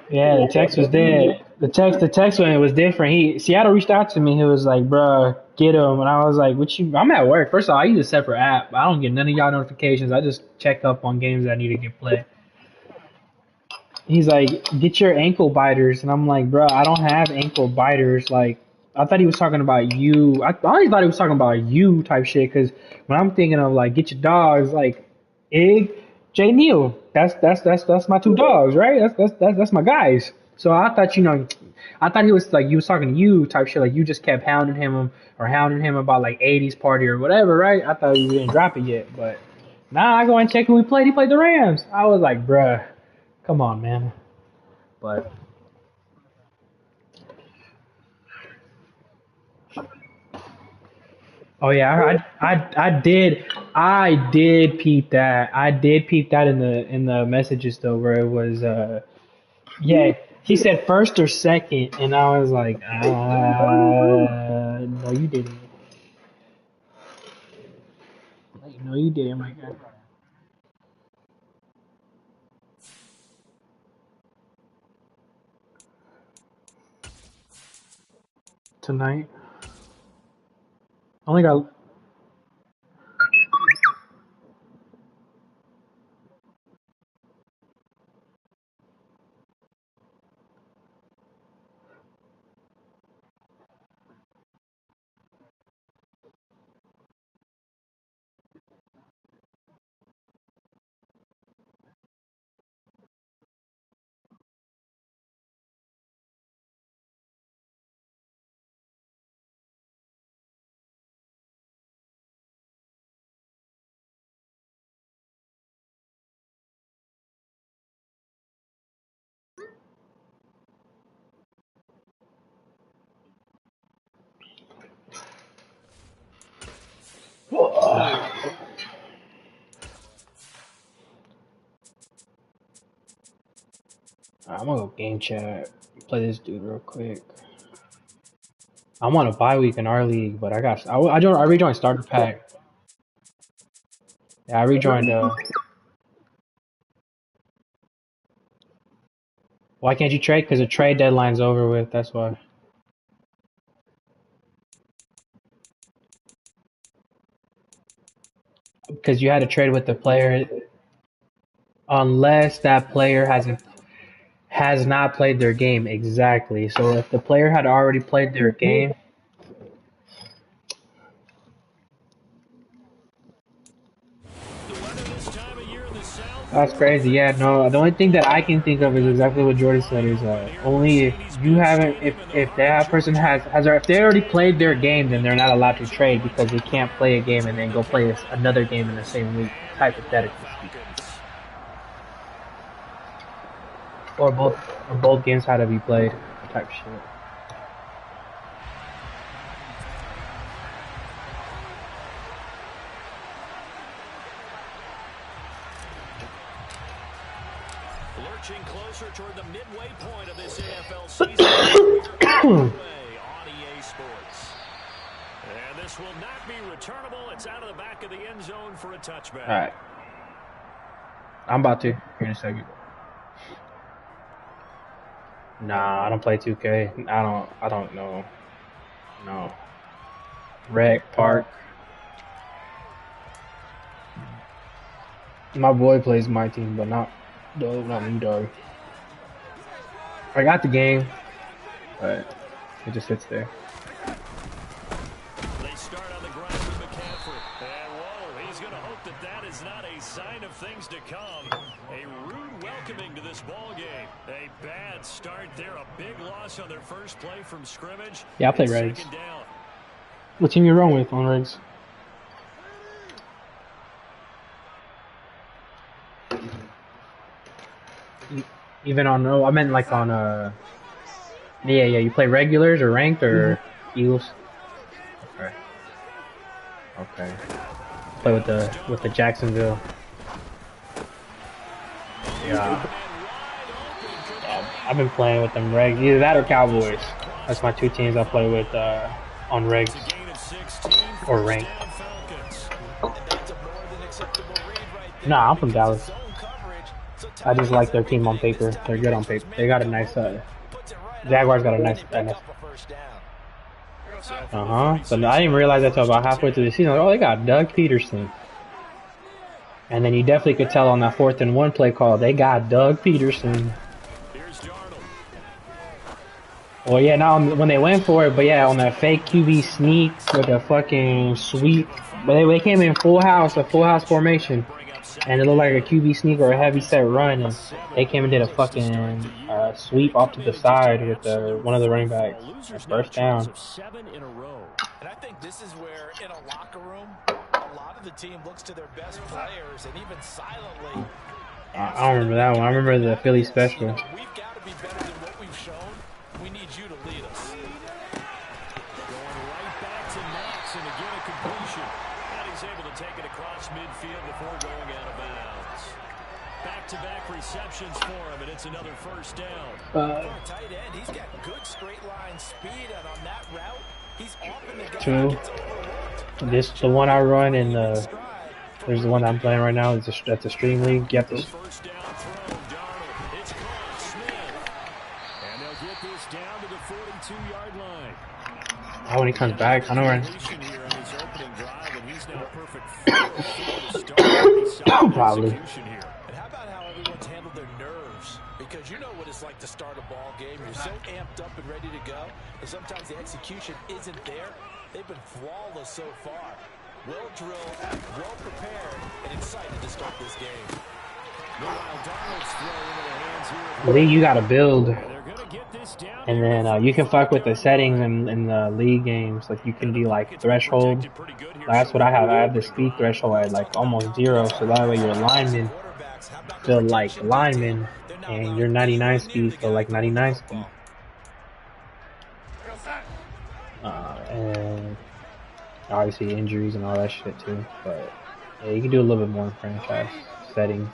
Yeah, the text was dead. The text when it was different. Seattle reached out to me. He was like, "Bruh, get him," and I was like, "What you?" I'm at work. First of all, I use a separate app. I don't get none of y'all notifications. I just check up on games that need to get played. He's like, "Get your ankle biters," and I'm like, "Bruh, I don't have ankle biters." Like, I thought he was talking about you. I only thought he was talking about you type shit. Because when I'm thinking of like, get your dogs, like, Ig, J Neal. That's my two dogs, right? That's my guys. So I thought I thought he was like you was talking to you type shit. Like you just kept hounding him about like 80s party or whatever, right? I thought we didn't drop it yet, but now I go and check who we played. He played the Rams. I was like, bruh, come on, man. But oh yeah, I did peep that. I did peep that in the messages though, where it was yeah, he said first or second, and I was like, no, you didn't. Like, no, you didn't, my guy. Tonight, I only got. I'm gonna go game chat. Play this dude real quick. I'm on a bye week in our league, but I rejoined starter pack. Yeah, I rejoined. Why can't you trade? Because the trade deadline's over with. That's why. Because you had to trade with the player unless that player has not played their game exactly. So if the player had already played their game, that's crazy. Yeah, no. The only thing that I can think of is exactly what Jordan said. Is only if you haven't, if that person if they already played their game, then they're not allowed to trade because they can't play a game and then go play another game in the same week, hypothetically speaking. Or both games had to be played, type shit. Lurching closer toward the midway point of this NFL season. On EA Sports. And this will not be returnable. It's out of the back of the end zone for a touchback. All right, I'm about to here in a second. Nah, I don't play 2K. I don't know. No. Rec Park. My boy plays my team, but not me, dog. I got the game, but it just sits there. They start on the ground with McCaffrey. And whoa, he's going to hope that that is not a sign of things to come. A rude welcoming to this ball game. A bad start there. A big loss on their first play from scrimmage. Yeah, I play Regs. What team you wrong with on Regs? Even on I meant like on yeah, you play regulars or ranked or Eagles. Okay. Play with the Jacksonville. Yeah. I've been playing with them regs. Either that or Cowboys. That's my two teams I play with on regs or ranked. Nah, I'm from Dallas. I just like their team on paper. They're good on paper. They got a nice. Jaguars got a nice. But I didn't realize that until about halfway through the season. Like, oh, they got Doug Peterson. And then you definitely could tell on that 4th and 1 play call, they got Doug Peterson. Well, yeah, not when they went for it, but yeah, on that fake QB sneak with a fucking sweep. But they came in full house, a full house formation. And it looked like a QB sneak or a heavy set run. And they came and did a fucking sweep off to the side with one of the running backs. First down. And I think this is where, in a locker room, a lot of the team looks to their best players and even silently. I don't remember that one. I remember the Philly special. We've got to be better than what we've shown. We need you to lead us. Going right back to Knox and again a completion. And he's able to take it across midfield before going out of bounds. Back-to-back receptions for him, and it's another first down. Tight end, he's got good straight line speed, and on that route, he's often the guy True. who gets overlooked. This the one I run in the. There's the one I'm playing right now. That's a stream league. You have to. First down throw, Darnold. It's caught, Smith. And they'll get this down to the 42-yard line. Oh, when he comes back, I know where. Probably. And how about how everyone's handled their nerves? Because you know what it's like to start a ball game. You're so amped up and ready to go, and sometimes the execution isn't there. They've been flawless so far. Well drilled, well prepared, and excited to start this game. League, you gotta build, and then you can fuck with the settings in the league games. Like you can do like threshold. That's what I have. I have the speed threshold at like almost 0, so that way your linemen feel like linemen, and your 99 speed feel like 99 speed. And obviously injuries and all that shit too. But yeah, you can do a little bit more in franchise settings.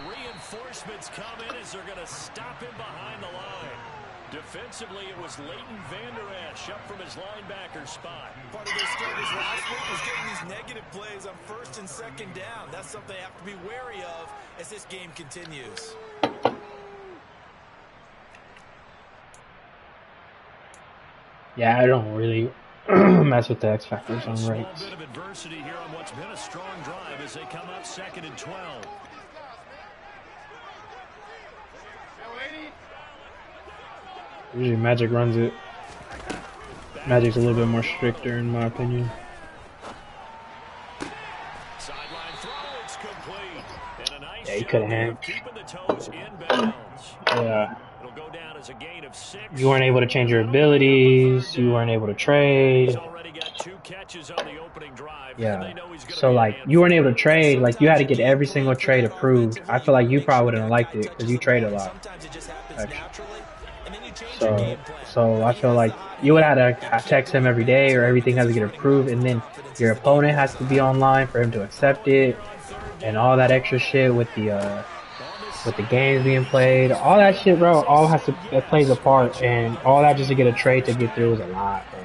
Reinforcements come in as they're going to stop him behind the line. Defensively, it was Leighton Vander Esch up from his linebacker spot. Part of their struggles last week was getting these negative plays on 1st and 2nd down. That's something they have to be wary of as this game continues. Yeah, I don't really mess with the X factors on rates. A bit of adversity here on what's been a strong drive as they come up 2nd and 12. Usually Magic runs it. Magic's a little bit more stricter in my opinion. Sideline throw, it's complete. And a nice yeah, he could have had. Keeping the toes inbounds. Yeah. It'll go down as a gain of 6. You weren't able to change your abilities. You weren't able to trade. He's already got 2 catches on the opening drive. Yeah. So like you weren't able to trade. Like you had to get every single trade approved. I feel like you probably wouldn't have liked it because you trade a lot. So I feel like you would have to text him every day, or everything has to get approved, and then your opponent has to be online for him to accept it, and all that extra shit with the games being played, all that shit, bro. All that plays a part, and all that just to get a trade to get through is a lot, bro.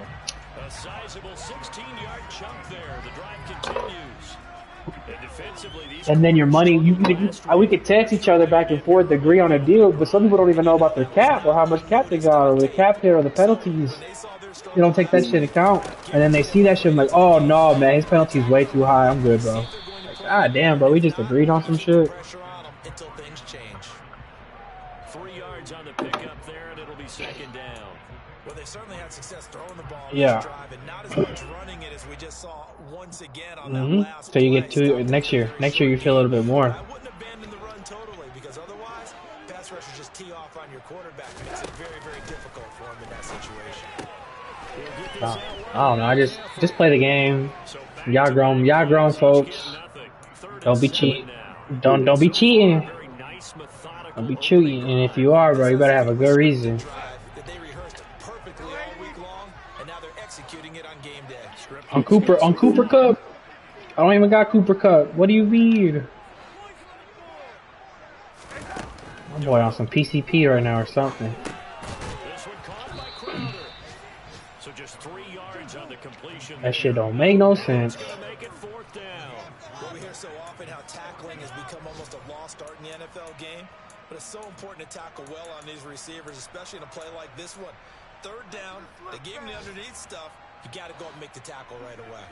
A sizable 16-yard chunk there. The drive continues. And then your money, we could text each other back and forth, agree on a deal, but some people don't even know about their cap or how much cap they got or the cap hit or the penalties. They don't take that shit into account. And then they see that shit and like, oh no, man, his penalty's way too high. I'm good, bro. Like, god damn, bro, we just agreed on some shit. 3 yards on the pickup there, and it'll be 2nd down. Well, they certainly had success throwing the ball yeah. this drive, and not as much running it as we just saw once again on that last So you play. get 2 next year. Next year you feel a little bit more. I wouldn't abandon the run totally, because otherwise, pass rushers just tee off on your quarterback. It makes it very, very difficult for him in that situation. I don't know. I just play the game. Y'all grown folks. Don't be cheating. Don't be cheating. Don't be cheating. And if you are, bro, you better have a good reason. On Cooper Cup. I don't even got Cooper Cup. What do you mean? My boy on some PCP right now or something. This one caught by Crowder. So just 3 yards on the completion. That shit don't make no sense. It's going to make it 4th down. Well, we hear so often how tackling has become almost a lost art in the NFL game, but it's so important to tackle well on these receivers, especially in a play like this one. 3rd down, they gave him the underneath stuff. You got to go and make the tackle right away.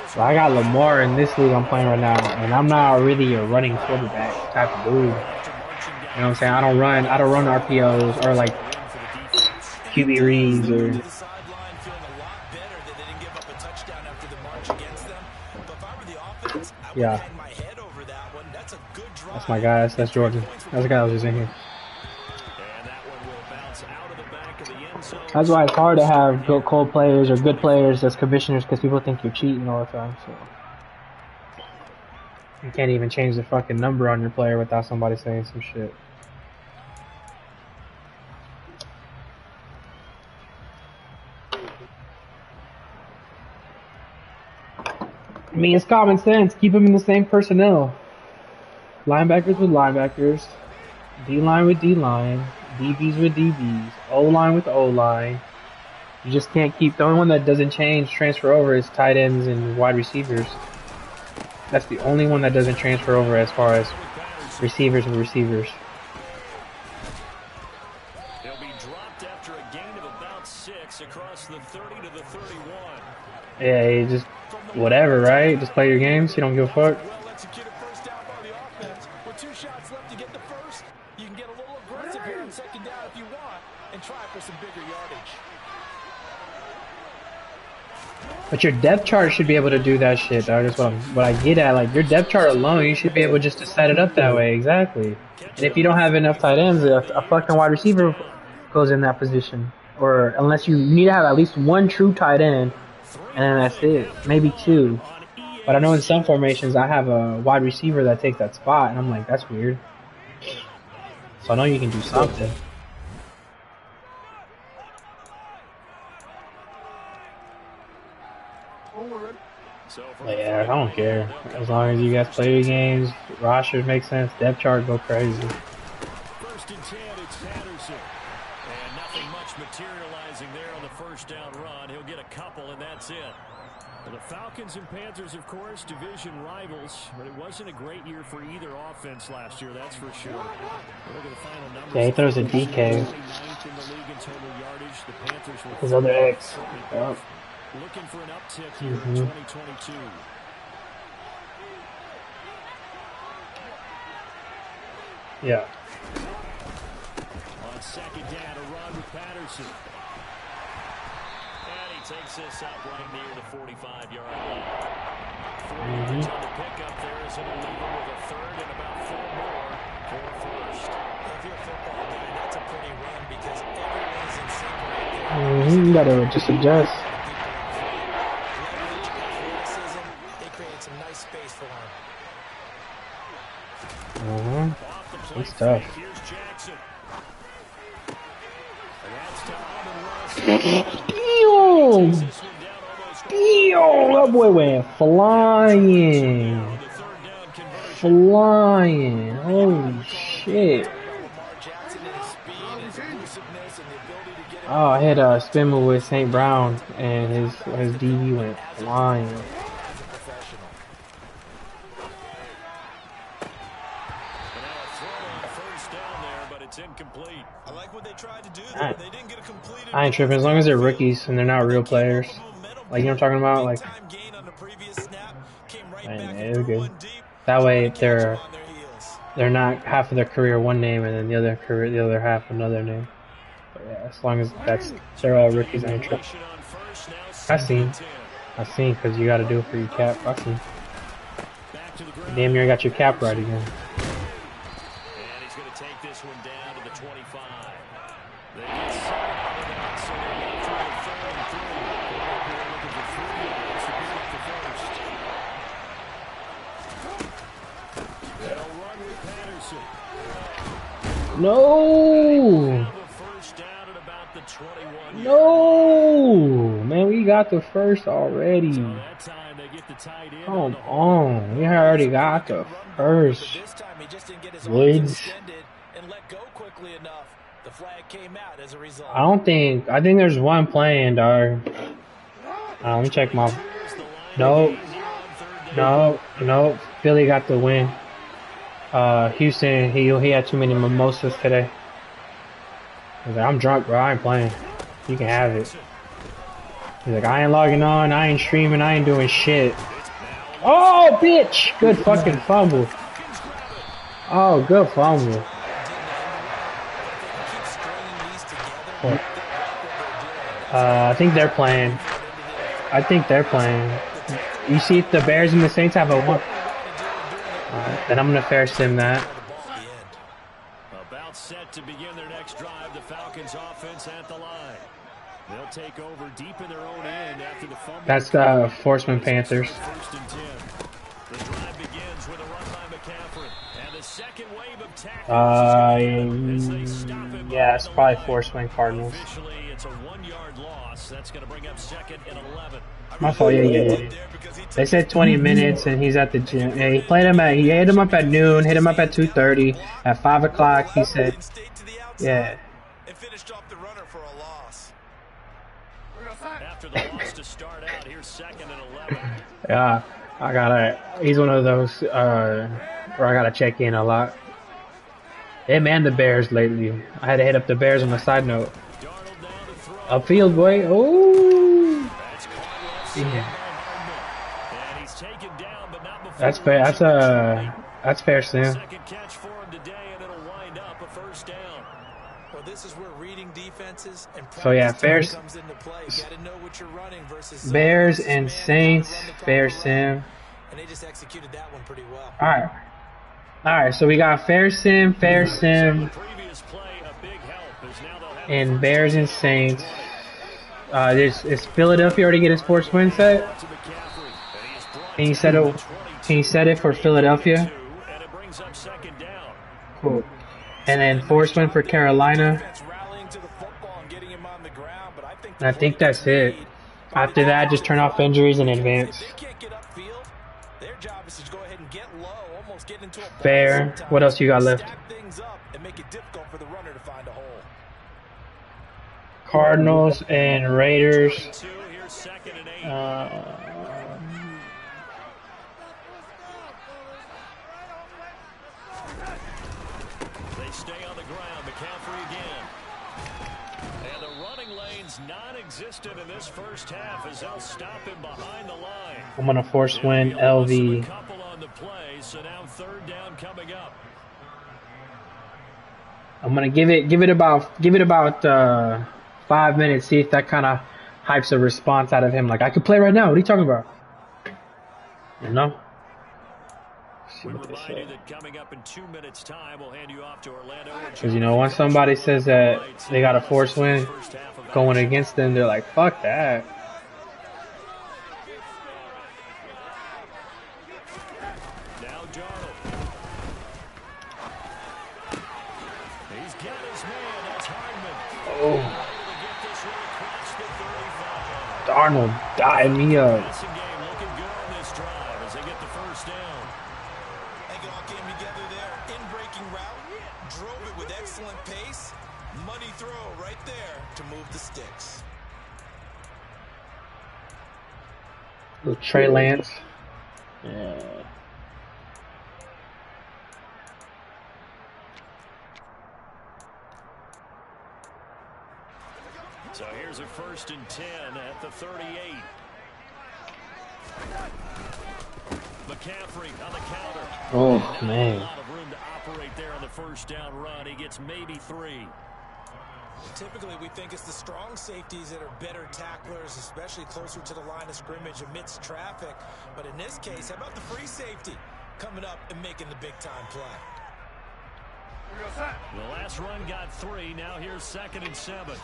So I got Lamar in this league I'm playing right now, and I'm not really a running quarterback type of dude. You know what I'm saying? I don't run RPOs or like QB reads or. Yeah. That's my guy. That's Jordan. That's the guy that was just in here. That's why it's hard to have good cold players or good players as commissioners, because people think you're cheating all the time. So you can't even change the fucking number on your player without somebody saying some shit. I mean, it's common sense. Keep them in the same personnel. Linebackers with linebackers, D-line with D-line, DBs with DBs, O-line with O-line. You just can't keep... The only one that doesn't transfer over is tight ends and wide receivers. That's the only one that doesn't transfer over as far as receivers and receivers. They'll be dropped after a gain of about 6 across the 30 to the 31. Yeah, you just... Whatever, right? Just play your games. You don't give a fuck. But your depth chart should be able to do that shit, dog. That's what I get at. Like, your depth chart alone, you should be able just to set it up that way. Exactly. And if you don't have enough tight ends, a fucking wide receiver goes in that position. Or unless you need to have at least one true tight end, and then that's it. Maybe 2. But I know in some formations I have a wide receiver that takes that spot, and I'm like, that's weird. So I know you can do something. But yeah, I don't care. As long as you guys play your games, rosters make sense, depth chart go crazy. 1st and 10, it's Patterson. And nothing much materializing there on the 1st down run. He'll get a couple, and that's it. Well, the Falcons and Panthers, of course, division rivals, but it wasn't a great year for either offense last year, that's for sure. Look at the final numbers. Yeah, he throws a DK. His other X. Yep. Looking for an uptick here in 2022. Yeah. On 2nd down, a run with Patterson. And he takes this up right near the 45-yard line. 4 yards on the pickup there is going to leave him with a 3rd and about 4 more for a 1st. If you're a football guy, that's a pretty run because everyone's in sync. You gotta just adjust. It's tough. That boy went flying. Flying. Holy shit. Oh, I had a spin move with St. Brown, and his DB went flying. I ain't tripping as long as they're rookies and they're not real players. Like, you know what I'm talking about? Like, it's good. That way, they're not half of their career one name and then the other half another name. But yeah, as long as they're all rookies, I ain't tripping. I seen, because you got to do it for your cap. I seen. Damn near got your cap right again. No! No! Man, we got the 1st already. Come on, we already got the first. Woods. I think there's one playing, dog. Let me check my. No. Philly got the win. Houston, he had too many mimosas today. He's like, I'm drunk, bro. I ain't playing. You can have it. He's like, I ain't logging on. I ain't streaming. I ain't doing shit. Oh, bitch! Good fucking fumble. Oh, good fumble. I think they're playing. You see if the Bears and the Saints have a one. Then I'm gonna fair sim that. About set to begin their next drive, the Falcons offense at the line. They'll take over deep in their own end after the fumble. That's the Forceman Panthers. First and 10. The drive begins with a run by McCaffrey. And the second wave of tackles. Yeah, it's probably Forceman Cardinals. Officially, it's a 1-yard loss. That's going to bring up second and 11. My fault, yeah. They said 20 minutes, and he's at the gym. Yeah, he hit him up at noon, hit him up at 2:30. At 5 o'clock, he said, yeah. And finished off the runner for a loss. After the loss to start out, here's second and 11. Yeah, he's one of those, where I gotta check in a lot. Him and the Bears lately. I had to hit up the Bears on the side note. Upfield, boy. Oh. Yeah. That's fair. That's fair, Sam. Second catch for him today, and it'll wind up a first down. Well, this is where reading defenses and so yeah, Bears comes into play. You gotta know what you're running versus Bears and Saints, fair sim. And they just executed that one pretty well. All right. So we got fair sim, and Bears and Saints. Is Philadelphia already get his first win set? Can you set it for Philadelphia? Cool. And then force win for Carolina. And I think that's it. After that, just turn off injuries and advance. Fair. What else you got left? Cardinals and Raiders. They stay on the ground. McCaffrey again. And the running lane's non-existent in this first half as they'll stop him behind the line. I'm gonna force win LV. Couple on the play, so now third down coming up. I'm gonna give it about 5 minutes. See if that kind of hypes a response out of him. Like, I could play right now. What are you talking about? You know. We remind you that coming up in 2 minutes' time, we'll hand you off to Orlando. Because, you know, once somebody says that they got a force win going against them, they're like, fuck that. Now Darnold. He's got his man. That's Hardman. Oh. Darnold died me up. Trey Lance. Yeah. So here's a 1st and 10 at the 38. McCaffrey on the counter. Oh, man. A lot of room to operate there on the first down run. He gets maybe 3. Typically, we think it's the strong safeties that are better tacklers, especially closer to the line of scrimmage amidst traffic. But in this case, how about the free safety coming up and making the big-time play? The last run got 3. Now here's 2nd and 7.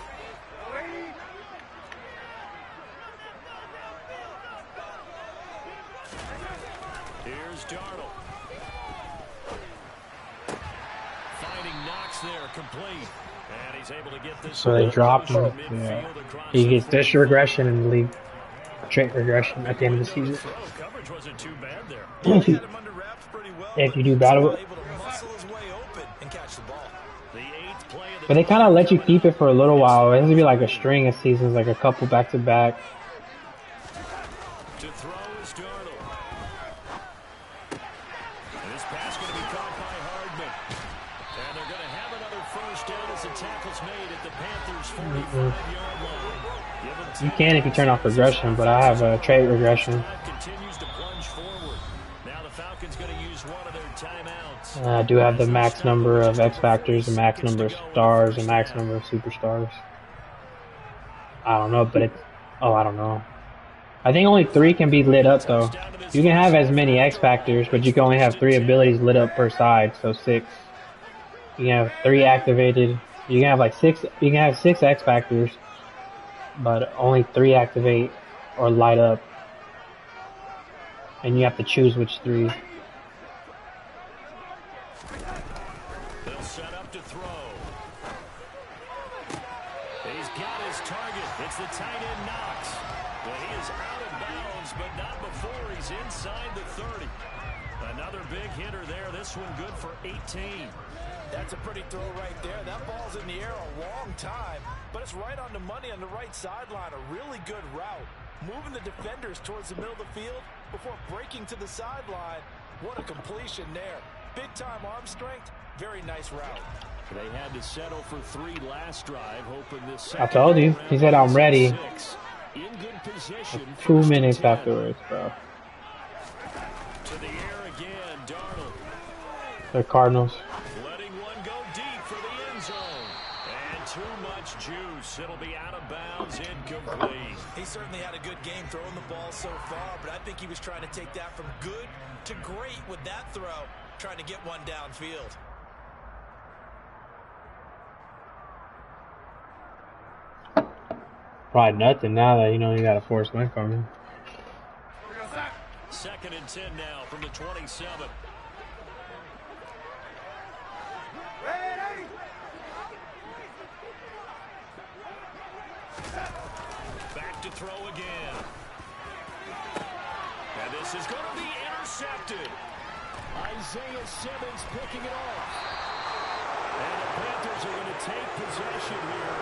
Here's Darnold. Finding Knox there, complete. And he's able to get this. So they dropped him. Yeah. He gets this regression in the league. trait regression at the end of the season. Coverage wasn't too bad there. If you do battle, able to muscle his way open and catch the ball. The 8th play of the but they kind of let you keep it for a little while. It has to be like a string of seasons, like a couple back to back. to throw is Darnold. And this pass going to be caught by Hardman. And they're going to have another first down as the tackle's made at the Panthers' 45-yard line. You can if you turn off regression, but I have a trait regression. Continues to plunge forward. Now the Falcons going to use one of their timeouts. I do have the max number of X Factors, the max number of stars, the max number of superstars. I don't know, but it's... Oh, I don't know. I think only 3 can be lit up, though. You can have as many X Factors, but you can only have 3 abilities lit up per side, so 6. You can have 3 activated. You can have like 6... You can have 6 X Factors, but only 3 activate or light up. And you have to choose which 3. They'll set up to throw. He's got his target. It's the tight end Knox. Well, he is out of bounds, but not before he's inside the 30. Another big hitter there. This one good for 18. That's a pretty throw right there. That ball's in the air a long time, but it's right on the money on the right sideline. A really good route. Moving the defenders towards the middle of the field before breaking to the sideline. What a completion there. Big-time arm strength. Very nice route. They had to settle for 3 last drive, hoping this. I told you. He said I'm ready. In good position. 2 minutes afterwards, bro. To the air again, Darnold. The Cardinals. Letting one go deep for the end zone. And too much juice. It'll be out of bounds, incomplete. He certainly had a good game throwing the ball so far, but I think he was trying to take that from good to great with that throw, trying to get one downfield. Probably nothing now that you know you got a forced win coming. 2nd and 10 now from the 27. Back to throw again. And this is going to be intercepted. Isaiah Simmons picking it off. And the Panthers are going to take possession here.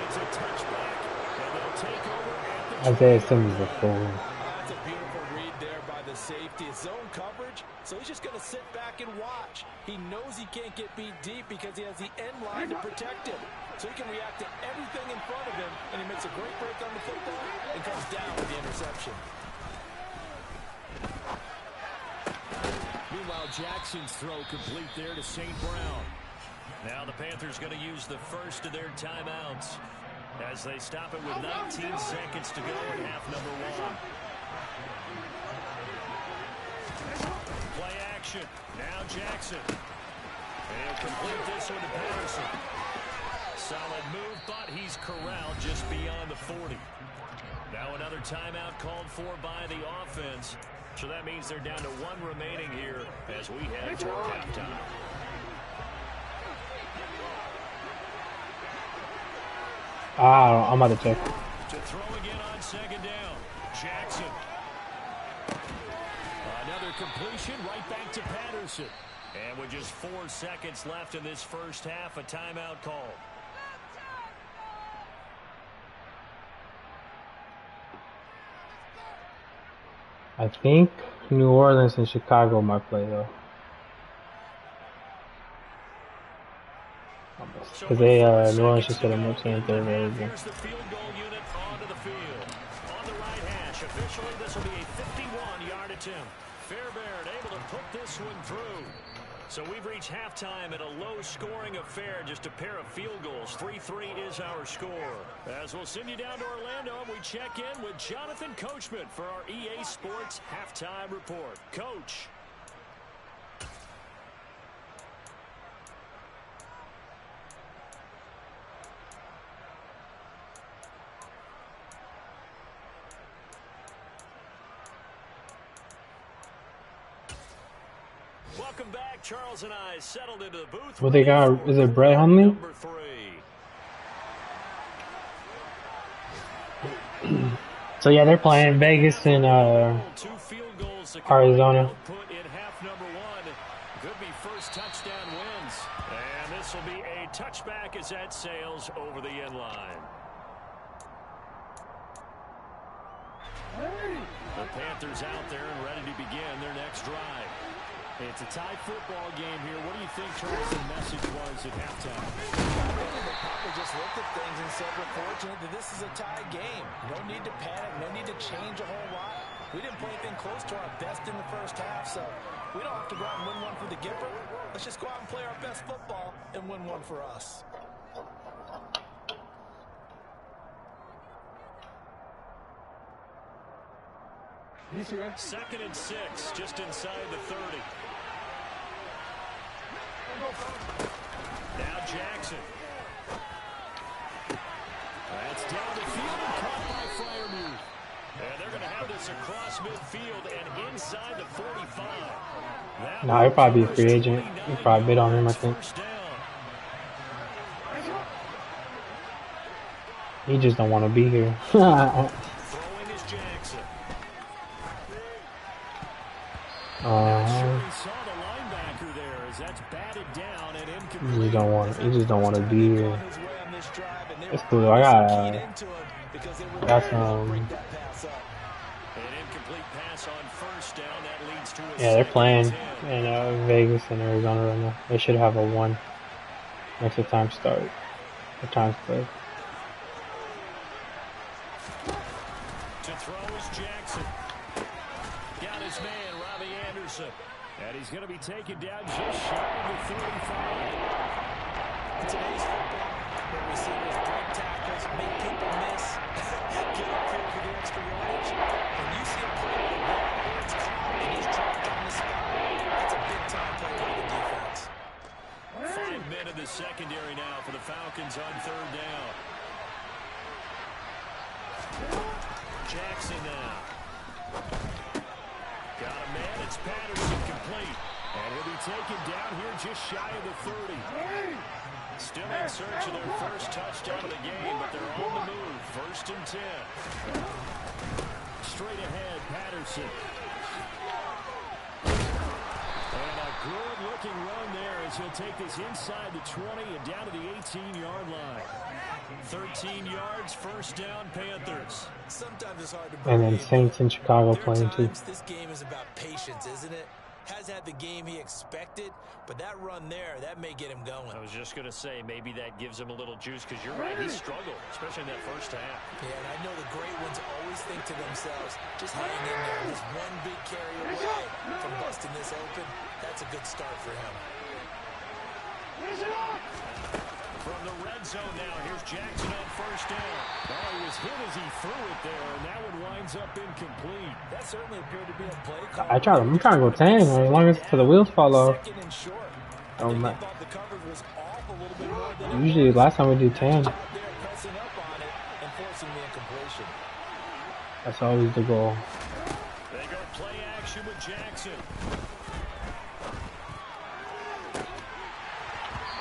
It's a touchback, and they'll take over at the Isaiah Simmons is a fool. That's a beautiful read there by the safety. Zone coverage, so he's just going to sit back and watch. He knows he can't get beat deep because he has the end line to protect him. So he can react to everything in front of him, and he makes a great break on the football and comes down with the interception. Meanwhile, Jackson's throw complete there to St. Brown. Now the Panthers going to use the first of their timeouts as they stop it with 19 seconds to go in half number 1. Play action. Now Jackson. And he'll complete this one to Patterson. Solid move, but he's corralled just beyond the 40. Now another timeout called for by the offense. So that means they're down to 1 remaining here as we head toward halftime. I'm about to check. To throw again on 2nd down. Jackson. Another completion right back to Patterson. And with just 4 seconds left in this first half, a timeout call. I think New Orleans and Chicago might play though. Because they New Orleans just set them up saying third row again. Here's the field goal unit onto the field. On the right hash, officially this will be a 51-yard attempt. Fairbairn able to put this one through. So we've reached halftime at a low-scoring affair, just a pair of field goals. 3-3 is our score. As we'll send you down to Orlando, and we check in with Jonathan Coachman for our EA Sports Halftime Report. Coach. Welcome back. Charles and I settled into the booth. What they got? Is it Brett Hundley? Number 3. So yeah, they're playing Vegas and Two field goals to Arizona. put in half number one. Could be first touchdown wins. And this will be a touchback as that sails over the end line. The Panthers out there and ready to begin their next drive. It's a tie football game here. What do you think, Charles, the message was at halftime? They probably just looked at things and said, we're fortunate that this is a tie game. No need to panic, no need to change a whole lot. We didn't play anything close to our best in the first half, so we don't have to go out and win one for the Gipper. Let's just go out and play our best football and win one for us. Second and 6, just inside the 30. Now Jackson. That's down the field and caught by Freiermuth. And they're going to have this across midfield and inside the 45. Nah, he'll probably be a free agent. You probably bid on him, I think. He just don't want to be here. Throwing is Jackson. Saw the linebacker there as that's batted down and incomplete. He just don't want to be here. It's cool. I got some. An incomplete pass on first down that leads to a Yeah, they're playing in Vegas and Arizona right now. They should have a 1 next to time start. The time's play. To throw is Jackson. Got his man, Robbie Anderson. And he's going to be taken down just shy of the 35. In today's football, where receivers break tackles, make people miss, get up here for the extra yardage. When you see a play like that, where it's caught and he's dropped on the spot, that's a big-time play by the defense. 5 men in the secondary now for the Falcons on third down. Jackson now. Got a man, it's Patterson complete. And he'll be taken down here just shy of the 30. Still in search of their first touchdown of the game, but they're on the move. First and 10. Straight ahead, Patterson. And a good-looking run there as he'll take this inside the 20 and down to the 18-yard line. 13 yards, first down, Panthers. Sometimes it's hard to And then believe. Saints in Chicago playing too. This game is about patience, isn't it? Has had the game he expected, but that run there, that may get him going. I was just going to say, maybe that gives him a little juice, because you're right, he struggled, especially in that first half. Yeah, and I know the great ones always think to themselves, just hang in there. Just one big carry away from busting this open. That's a good start for him. From the red zone now, here's Jackson on first down. Oh, he was hit as he threw it there, and that one winds up incomplete. That certainly appeared to be a play call. I'm trying to go 10 as long as the wheels fall off. Second and short. Oh my. Thought the coverage was off a little bit more than Usually last time we do 10. they're pressing up on it and forcing the incompletion. That's always the goal. They go play action with Jackson.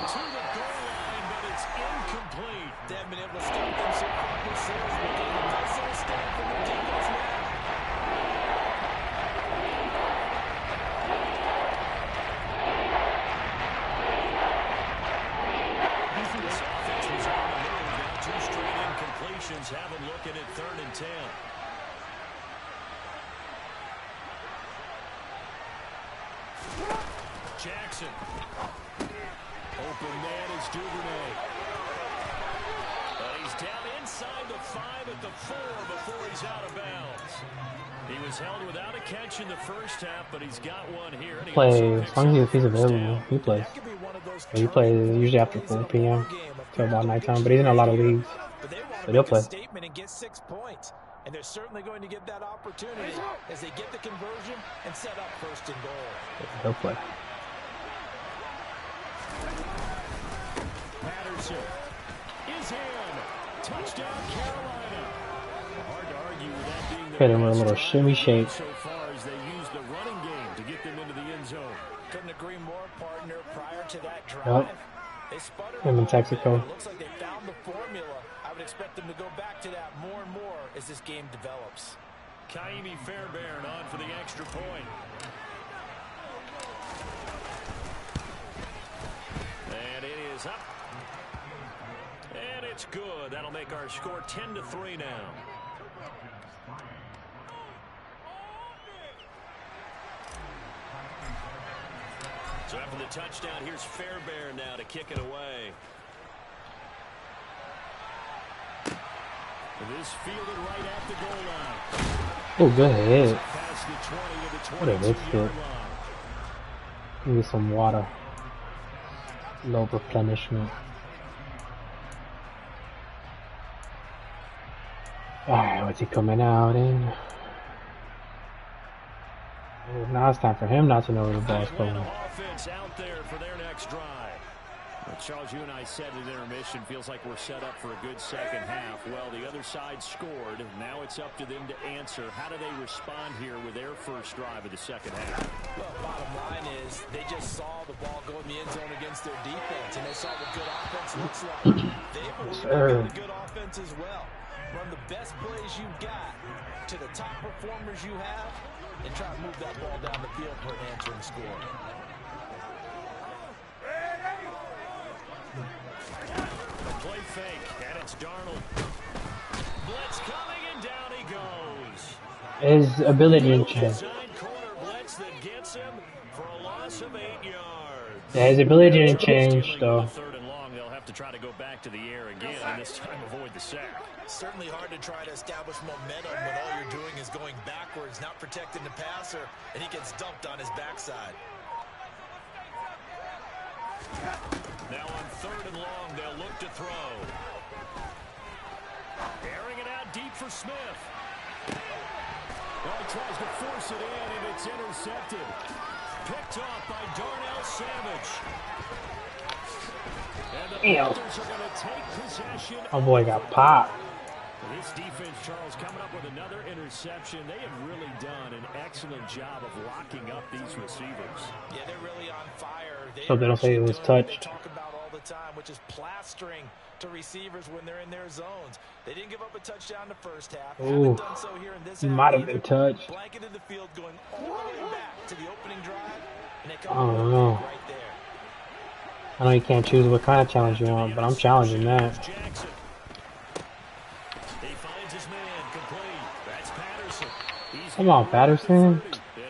To the goal line, but it's incomplete. They haven't been able to stop them so far this series, but getting a nice little stand from the defense now. This offense was on the move. Now 2 straight incompletions have them looking at 3rd and 10. Jackson. Open man is Duvernay. But he's down inside the 5 at the 4 before he's out of bounds. He was held without a catch in the first half, but he's got one here. And he Play also as picks long up as he's first available. down. He plays. That could be one of those He plays usually after 4 p.m. till about nighttime, but he's in a lot of leagues. But they want So to they'll make play. a statement and get 6 points. And they're certainly going to get that opportunity as they get the conversion and set up first and goal. He'll play. Patterson is in. Touchdown, Carolina. Hard to argue with that being Hit their him with a best little drive shimmy shake. so far as they use the running game to get them into the end zone. Couldn't agree more, partner. Prior to that drive, Yep. They sputtered a I'm in little bit, Texaco. but it looks like they found the formula. I would expect them to go back to that more and more as this game develops. Kaimi Fairbairn on for the extra point. And it is up. And it's good. That'll make our score 10-3 now. So after the touchdown, here's Fairbairn now to kick it away. And this fielded right at the goal line. Oh, good hit. Past the 20 to the What a hit 22-yard hit. line. Give me some water. Low replenishment. Alright, what's he coming out in? Oh, now it's time for him not to know where the ball's going. Offense out there for their next drive. Well, Charles, you and I said at intermission, feels like we're set up for a good second half. Well, the other side scored. Now it's up to them to answer. How do they respond here with their first drive of the second half? Well, bottom line is they just saw the ball go in the end zone against their defense, and they saw what good offense looks like. They believe they've got a good offense as well. Run the best plays you've got to the top performers you have, and try to move that ball down the field for an answering score. The play fake, and it's Darnold. Blitz coming, and down he goes. His ability in check. Corner blitz that gets him for a loss of 8 yards. Yeah, his ability didn't change though. Third and long, they'll have to try to go back to the air again, and this time avoid the sack. Certainly hard to try to establish momentum when all you're doing is going backwards, not protecting the passer, and he gets dumped on his backside. Now on third and long, they'll look to throw. Airing it out deep for Smith. Well, he tries to force it in, and it's intercepted. Picked off by Darnell Savage. And the Panthers are going to take possession. My boy got popped. This defense, Charles, coming up with another interception. They have really done an excellent job of locking up these receivers. Yeah, they're really on fire. So they don't say it was touched. They talk about all the time, which is plastering to receivers when they're in their zones. They didn't give up a touchdown the first half. Ooh, Haven't done so here in this he half might have either. been touched. Blanketed the field going all the way back to the opening drive, and they I come don't know. right there. I know you can't choose what kind of challenge you want, but I'm challenging that. Jackson. He finds his man complete. That's Patterson. He's Come on, Patterson. and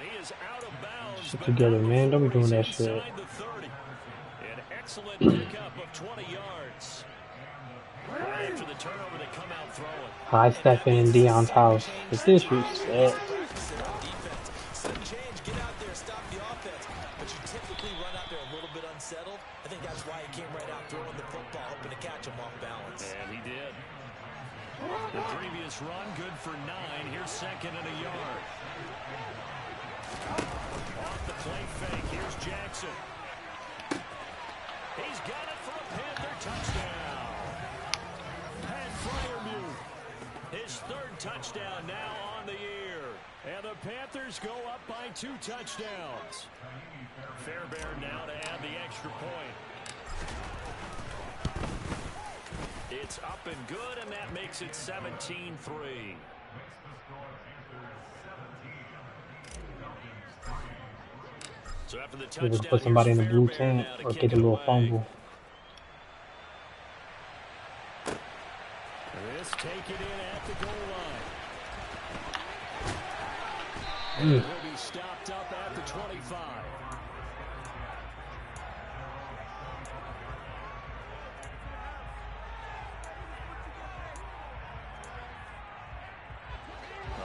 he is out of bounds. Shit together, man. Don't be doing that shit. Inside the 30. An excellent pickup of 20 yards. Right after the turnover, they come out throwing. High stepping in Dion's house. Is this reset? Sudden change, get out there, stop the offense, but you typically run out there a little bit unsettled. I think that's why he came right out throwing the football, hoping to catch him off balance. And he did. The previous run, good for 9. Here's second and a yard. Off the play fake, here's Jackson. He's got it for a Panther touchdown. Pat Fryermuth, his third touchdown now on the year. And the Panthers go up by 2 touchdowns. Fairbairn now to add the extra point. It's up and good, and that makes it 17-3. So after the We touchdown, would put somebody in the here's blue Fairbairn tent now to or kick get a it little away. fumble. This take it in at the goal line. Mm. Will be stopped up at the 25.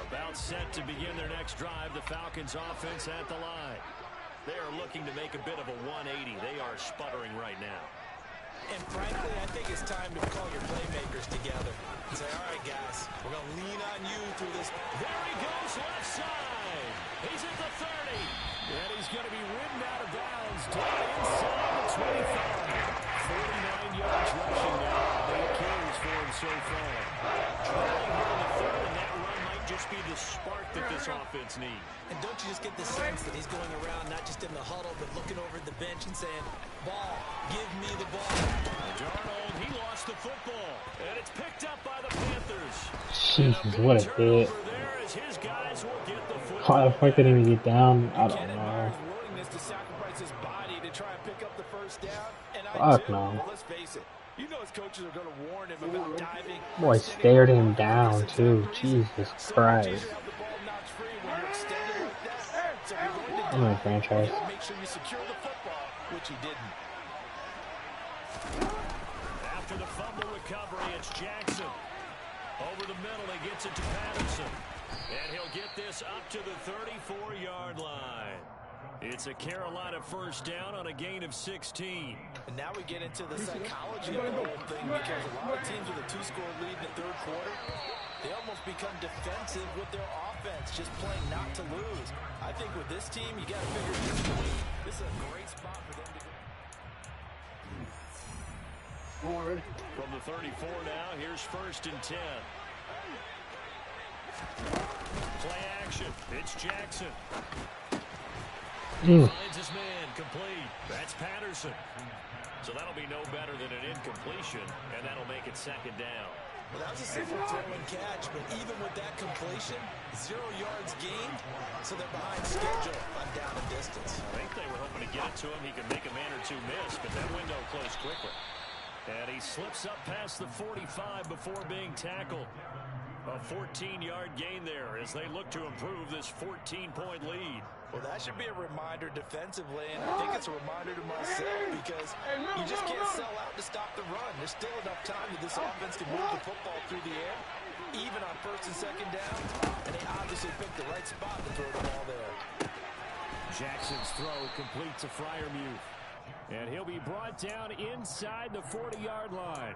About set to begin their next drive, the Falcons offense at the line. They are looking to make a bit of a 180. They are sputtering right now. And frankly, I think it's time to call your playmakers together and say, all right, guys, we're going to lean on you through this. There he goes, left side. He's at the 30. And he's going to be ridden out of bounds down inside the 25. 49 yards rushing now. 8 carries for him so far. Trailing here in the third, and that run might just be the spark that this offense needs. And don't you just get the sense that he's going around not just in the huddle, but looking over at the bench and saying, ball, Give me the ball. Darnold, he lost the football, and it's picked up by the Panthers. Jesus, what a hit. There as his guys will get the football. How the fuck did he even get down? I don't Can't know. admire his willingness to sacrifice his body to try and pick up the first down. And Fuck no. Well, let's face it. You know his coaches are going to warn him about diving. Boy stared him down too. Jesus Christ. I'm in a franchise. Make sure you secure the football, which he didn't. After the fumble recovery, it's Jackson. Over the middle, he gets it to Patterson. And he'll get this up to the 34-yard line. It's a Carolina first down on a gain of 16. And now we get into the psychology of the whole thing, because a lot of teams with a two-score lead in the third quarter, they almost become defensive with their offense, just playing not to lose. I think with this team, you got to figure this is a great spot for them to go. From the 34 now, here's 1st and 10. Play action. It's Jackson. Finds his man complete. That's Patterson. So that'll be no better than an incompletion, and that'll make it 2nd down. Well, that was a simple throw and catch, but even with that completion, 0 yards gained, so they're behind schedule on down and distance. I think they were hoping to get it to him. He could make a man or two miss, but that window closed quickly. And he slips up past the 45 before being tackled. A 14-yard gain there as they look to improve this 14-point lead. Well, that should be a reminder defensively, and I think it's a reminder to myself, because you just can't sell out to stop the run. There's still enough time that this offense can move the football through the air, even on 1st and 2nd down, and they obviously picked the right spot to throw the ball there. Jackson's throw complete to Freiermuth, and he'll be brought down inside the 40-yard line.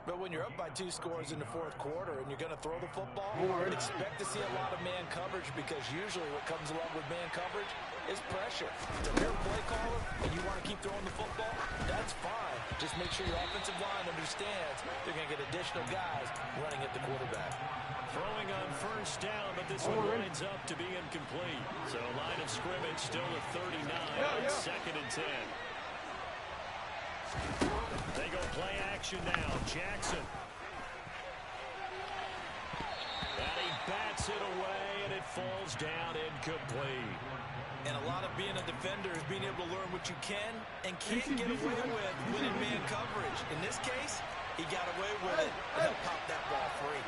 But when you're up by 2 scores in the 4th quarter and you're going to throw the football, expect to see a lot of man coverage, because usually what comes along with man coverage is pressure. If you're a play caller and you want to keep throwing the football, that's fine. Just make sure your offensive line understands they're going to get additional guys running at the quarterback. Throwing on 1st down, but this one winds up to be incomplete. So line of scrimmage still at 39 on 2nd and 10. They go play action now. Jackson. And he bats it away, and it falls down incomplete. And a lot of being a defender is being able to learn what you can and can't get away with winning man coverage. In this case, he got away with it, and he'll pop that ball free.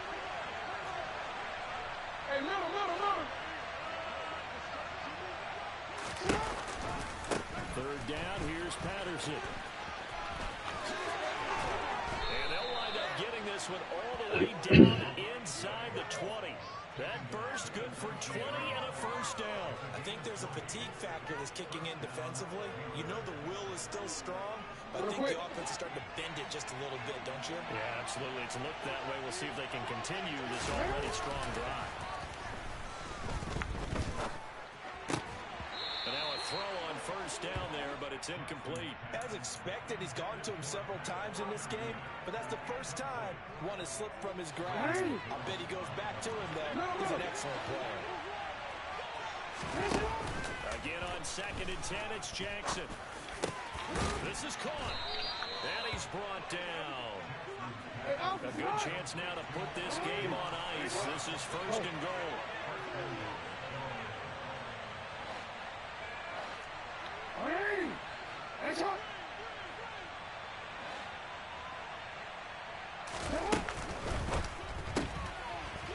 Hey, middle. 3rd down, here's Patterson. And they'll wind up getting this one all the way down inside the 20. That burst good for 20 and a first down. I think there's a fatigue factor that's kicking in defensively. You know the will is still strong, but I think the offense is starting to bend it just a little bit, don't you? Yeah, absolutely. It's looked that way. We'll see if they can continue this already strong drive. And now a throw on 1st down there, but it's incomplete. As expected, he's gone to him several times in this game, but that's the first time one has slipped from his grasp. I'll bet he goes back to him, though. He's an excellent player. Again on 2nd and 10, it's Jackson. This is caught. And he's brought down. A good chance now to put this game on ice. This is 1st and goal.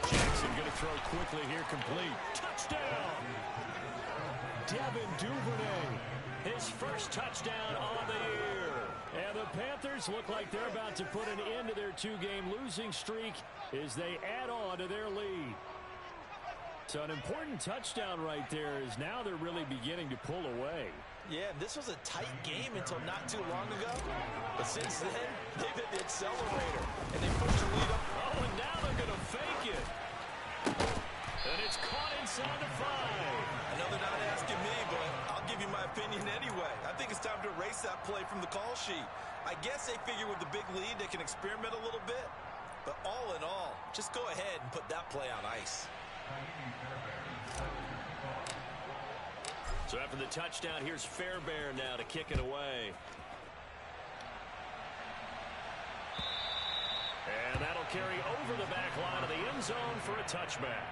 Jackson going to throw quickly here, complete. Touchdown! Devin Duvernay, his first touchdown on the year. And the Panthers look like they're about to put an end to their 2-game losing streak as they add on to their lead. So an important touchdown right there, is now they're really beginning to pull away. Yeah, this was a tight game until not too long ago. But since then, they've hit the accelerator, and they pushed the lead up. Oh, and now they're going to fake it. And it's caught inside the 5. I know they're not asking me, but I'll give you my opinion anyway. I think it's time to erase that play from the call sheet. I guess they figure with the big lead, they can experiment a little bit. But all in all, just go ahead and put that play on ice. So after the touchdown, here's Fairbairn now to kick it away. end zone for a touchback.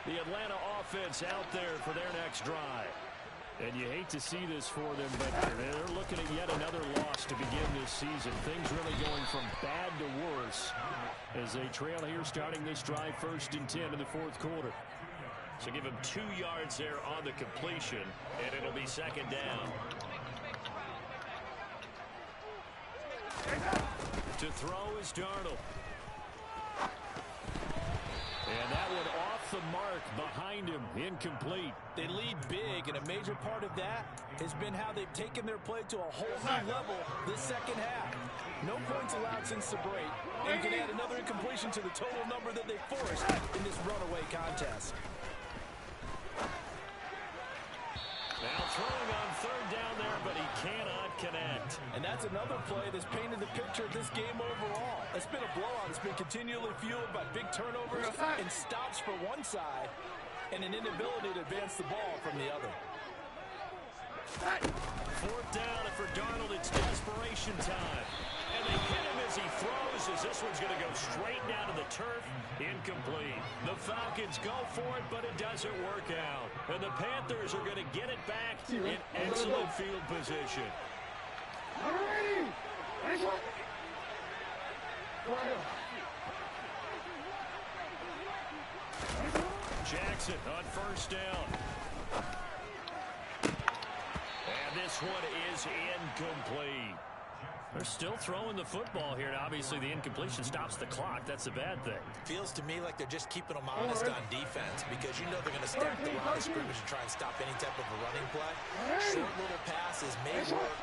The Atlanta offense out there for their next drive. And you hate to see this for them, but they're looking at yet another loss to begin this season. Things really going from bad to worse as they trail here starting this drive 1st and 10 in the 4th quarter. So give him 2 yards there on the completion, and it'll be 2nd down. To throw is Darnold. And that one off the mark behind him, incomplete. They lead big, and a major part of that has been how they've taken their play to a whole new level this 2nd half. No points allowed since the break, and you can add another incompletion to the total number that they forced in this runaway contest. Now throwing on 3rd down there, but he cannot connect. And that's another play that's painted the picture of this game overall. It's been a blowout. It's been continually fueled by big turnovers and stops for one side and an inability to advance the ball from the other. 4th down, and for Darnold, it's desperation time. And they hit him as he throws, as this one's going to go straight down to the turf. Incomplete. The Falcons go for it, but it doesn't work out. And the Panthers are going to get it back in excellent field position. Jackson on 1st down. And this one is incomplete. They're still throwing the football here, and obviously the incompletion stops the clock. That's a bad thing. Feels to me like they're just keeping them honest on defense because you know they're going to stack the line of scrimmage and try and stop any type of a running play. Short little passes may work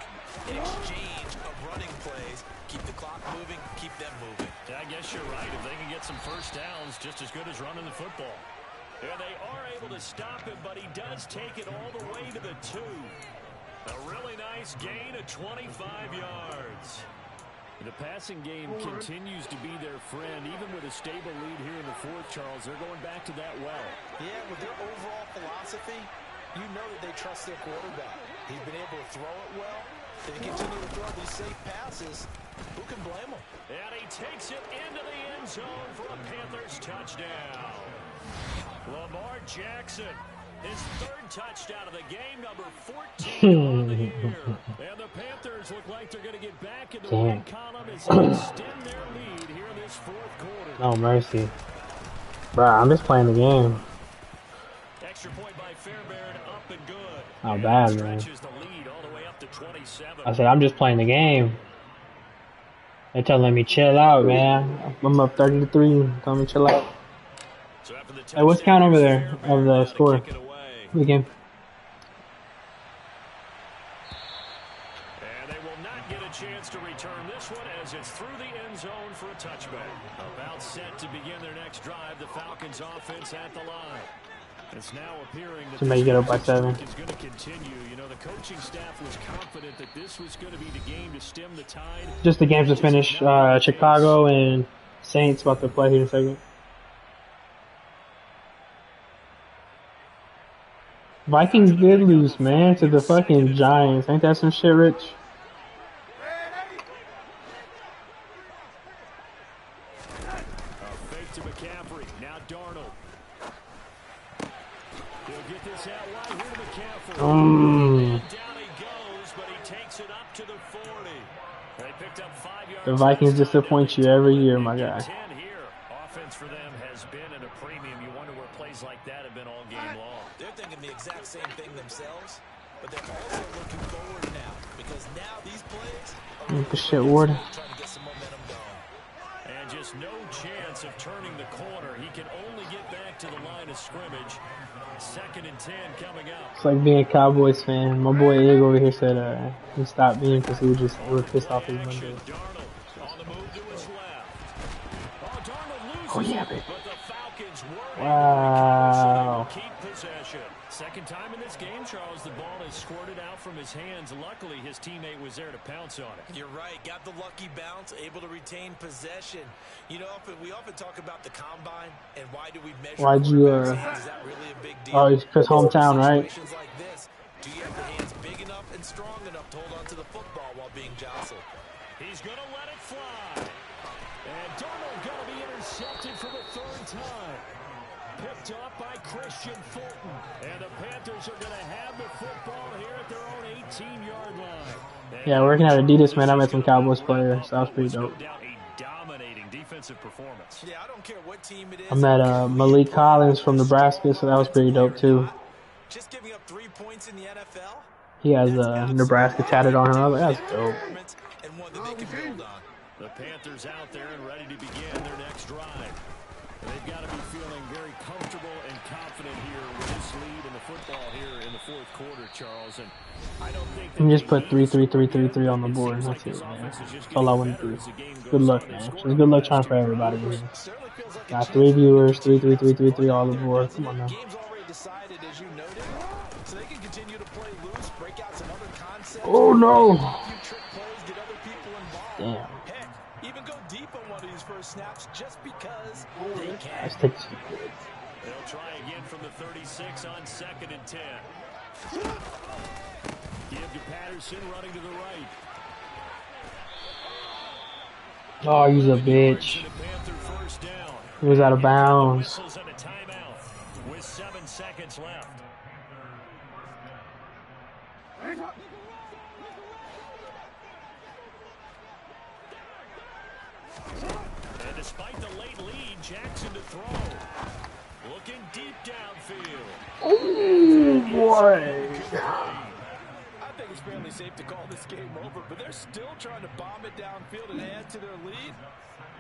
in exchange of running plays. Keep the clock moving, keep them moving. I guess you're right. If they can get some 1st downs, just as good as running the football. And they are able to stop him, but he does take it all the way to the 2. A really nice gain of 25 yards. The passing game continues to be their friend. Even with a stable lead here in the 4th, Charles, they're going back to that well. Yeah, with their overall philosophy, you know that they trust their quarterback. He's been able to throw it well. They continue to throw these safe passes. Who can blame him? And he takes it into the end zone for a Panthers touchdown. Lamar Jackson, his 3rd touchdown of the game, number 14 on the year. And the Panthers look like they're going to get back in the win column as they extend their lead here in this 4th quarter. No mercy. Bro, I'm just playing the game. Extra point by Fairbairn, up and good. Not bad, man. Stretches the lead all the way up to 27. I said, I'm just playing the game. They're telling me chill out, man. I'm up 30-3. Tell me chill out. So after the Hey, what's count over there of the score? The game. And they will not get a chance to return this one as it's through the end zone for a touchback. About set to begin their next drive. The Falcons offense at the line. It's now appearing that Somebody get up by 7. is going to continue. You know, the coaching staff was confident that this was going to be the game to stem the tide. Just the games to finish. Chicago and Saints about to play here in a second. Vikings did lose, man, to the fucking Giants. Ain't that some shit, Rich? Fake to McCaffrey. Now Darnold. He'll get this out wide here to McCaffrey. And down he goes, but he takes it up to the 40. They picked up 5 yards. The Vikings disappoint you every year, my guy. 10 here. Offense for them has been at a premium. You wonder where plays like that have been all game long. They're thinking the exact same thing themselves, but they're also looking forward now because now these plays are really shit, Ward. trying to get some momentum going. And just no chance of turning the corner. He can only get back to the line of scrimmage. 2nd and 10 coming up. It's like being a Cowboys fan. My boy Egg over here said he stopped being because he was just pissed off his Monday. Darnold on the move to his left. Darnold loses Oh yeah, baby. but the Falcons were Wow. able to keep possession. second time in this game, Charles, the ball has squirted out from his hands. Luckily, his teammate was there to pounce on it. You're right. Got the lucky bounce, able to retain possession. You know, we often talk about the combine and why do we measure quarterbacks' hands? Is that really a big deal? Oh, it's because hometown, right? Situations like this, do you have the hands big enough and strong enough to hold on to the football while being jostled? He's going to let it fly. And Darnold going to be intercepted for the third time. Picked up by Christian Fulton. And the Panthers are going to have the football here at their own 18-yard line. Yeah, working at Adidas, man, I met some Cowboys players. So that was pretty dope. Dominating defensive performance. Yeah, I don't care what team it is. I met Malik Collins from Nebraska, so that was pretty dope too. Just giving up 3 points in the NFL. He has Nebraska tatted on him. I was like, that's dope. And one that they can build on. The Panthers out there and ready to begin their next drive. They've got to be feeling very comfortable and confident here with this lead in the football here in the fourth quarter, Charles. And I don't think you just put 3-3-3-3-3 on the board. That's it, man. That's all I want to do. Good luck, man. Just good luck trying for everybody. Man. Got 3 viewers, 3-3-3-3-3 all the board. Come on now. Game's already decided, as you noted, so they can continue to play loose, break out some other concepts. Oh no! Trick plays, get other people involved. Damn. Heck, even go deep on one of these first snaps just because they can. Let's take this. They'll try again from the 36 on 2nd and 10. Give to Patterson running to the right. Oh, he's a bitch. He was out of bounds. With 7 seconds left. And despite the late lead, Jackson to throw. Looking deep downfield. Oh, boy. I think it's fairly safe to call this game over, but they're still trying to bomb it downfield and add to their lead.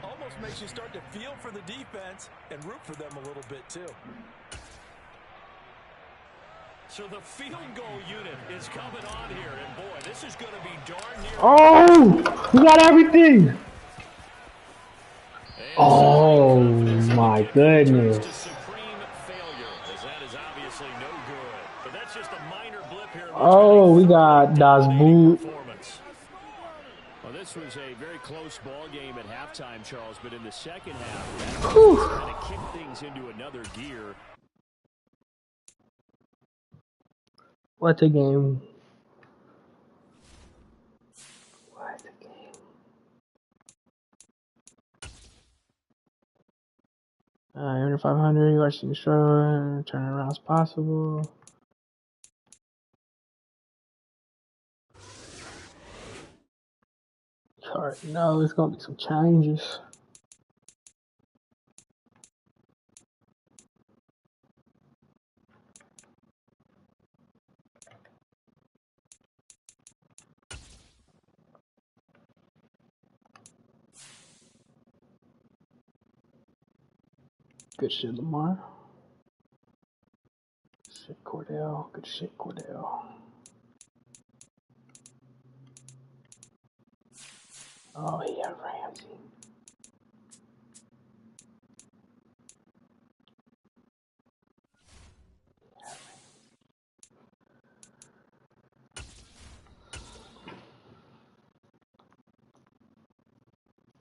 Almost makes you start to feel for the defense and root for them a little bit, too. So the field goal unit is coming on here, and boy, this is going to be darn near. Oh, we got everything. Oh my goodness. Oh, we got Das Boot. Well, this was a very close ball game at halftime, Charles, but in the second half, that kind of kicked things into another gear. What a game. What a game. Under 500, you actually sure turn around as possible. You already know there's gonna be some changes. Good shit, Lamar. Shit, Cordell. Good shit, Cordell. Oh, he had Ramsey.